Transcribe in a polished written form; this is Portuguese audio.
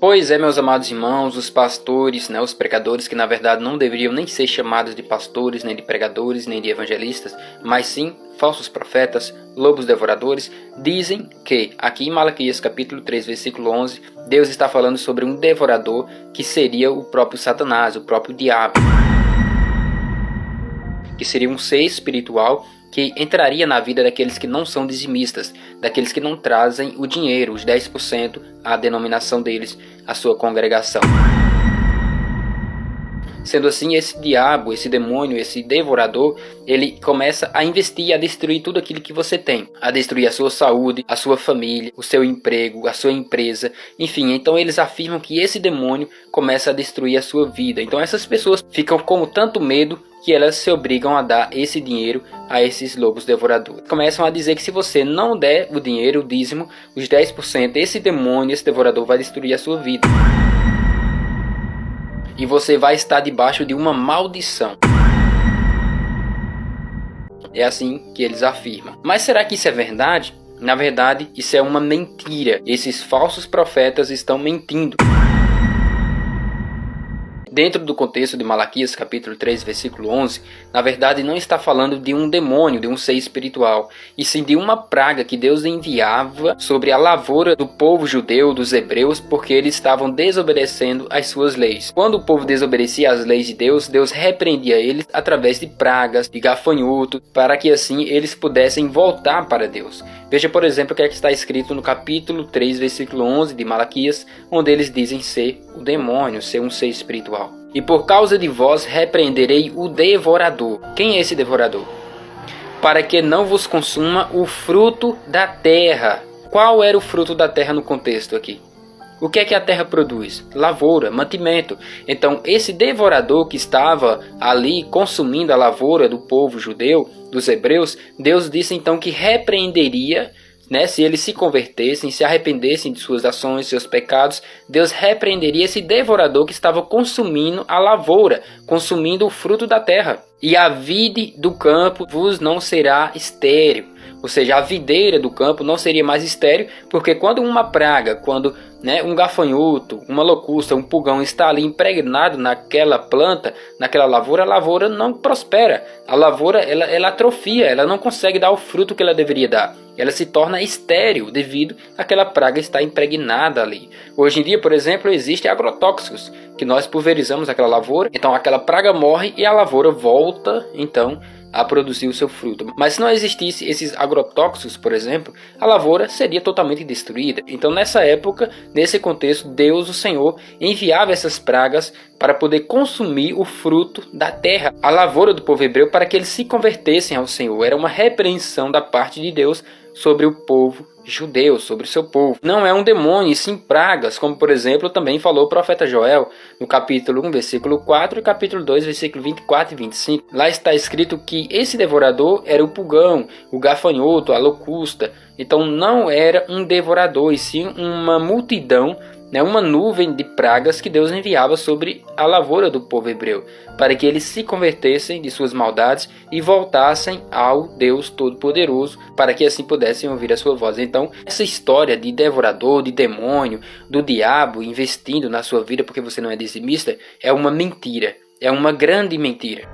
Pois é, meus amados irmãos, os pastores, os pregadores, que na verdade não deveriam nem ser chamados de pastores, nem de pregadores, nem de evangelistas, mas sim falsos profetas, lobos devoradores, dizem que, aqui em Malaquias capítulo 3, versículo 11, Deus está falando sobre um devorador que seria o próprio Satanás, o próprio diabo, que seria um ser espiritual que entraria na vida daqueles que não são dizimistas, daqueles que não trazem o dinheiro, os 10%, à denominação deles, à sua congregação. Sendo assim, esse diabo, esse demônio, esse devorador, ele começa a investir e a destruir tudo aquilo que você tem. A destruir a sua saúde, a sua família, o seu emprego, a sua empresa. Enfim, então eles afirmam que esse demônio começa a destruir a sua vida. Então essas pessoas ficam com tanto medo que elas se obrigam a dar esse dinheiro a esses lobos devoradores. Começam a dizer que se você não der o dinheiro, o dízimo, os 10%, esse demônio, esse devorador vai destruir a sua vida. E você vai estar debaixo de uma maldição. É assim que eles afirmam. Mas será que isso é verdade? Na verdade, isso é uma mentira. Esses falsos profetas estão mentindo. Dentro do contexto de Malaquias capítulo 3, versículo 11, na verdade não está falando de um demônio, de um ser espiritual, e sim de uma praga que Deus enviava sobre a lavoura do povo judeu, dos hebreus, porque eles estavam desobedecendo às suas leis. Quando o povo desobedecia às leis de Deus, Deus repreendia eles através de pragas, de gafanhoto, para que assim eles pudessem voltar para Deus. Veja, por exemplo, o que é que está escrito no capítulo 3, versículo 11 de Malaquias, onde eles dizem ser o demônio, ser um ser espiritual. E por causa de vós repreenderei o devorador. Quem é esse devorador? Para que não vos consuma o fruto da terra. Qual era o fruto da terra no contexto aqui? O que é que a terra produz? Lavoura, mantimento. Então esse devorador que estava ali consumindo a lavoura do povo judeu, dos hebreus, Deus disse então que repreenderia, se eles se convertessem, se arrependessem de suas ações, seus pecados, Deus repreenderia esse devorador que estava consumindo a lavoura, consumindo o fruto da terra. E a vide do campo vos não será estéril. Ou seja, a videira do campo não seria mais estéril, porque quando uma praga, quando um gafanhoto, uma locusta, um pulgão está ali impregnado naquela planta, naquela lavoura, a lavoura não prospera. A lavoura ela atrofia, ela não consegue dar o fruto que ela deveria dar. Ela se torna estéril devido àquela praga estar impregnada ali. Hoje em dia, por exemplo, existem agrotóxicos que nós pulverizamos aquela lavoura, então aquela praga morre e a lavoura volta então a produzir o seu fruto. Mas se não existisse esses agrotóxicos, por exemplo, a lavoura seria totalmente destruída. Então nessa época, nesse contexto, Deus, o Senhor, enviava essas pragas para poder consumir o fruto da terra, a lavoura do povo hebreu, para que eles se convertessem ao Senhor. Era uma repreensão da parte de Deus sobre o povo judeu, sobre o seu povo. Não é um demônio, e sim pragas, como por exemplo também falou o profeta Joel, no capítulo 1, versículo 4 e capítulo 2, versículo 24 e 25. Lá está escrito que esse devorador era o pulgão, o gafanhoto, a locusta. Então não era um devorador, e sim uma multidão, uma nuvem de pragas que Deus enviava sobre a lavoura do povo hebreu, para que eles se convertessem de suas maldades e voltassem ao Deus Todo-Poderoso, para que assim pudessem ouvir a sua voz. Então, essa história de devorador, de demônio, do diabo investindo na sua vida porque você não é dizimista, é uma mentira, é uma grande mentira.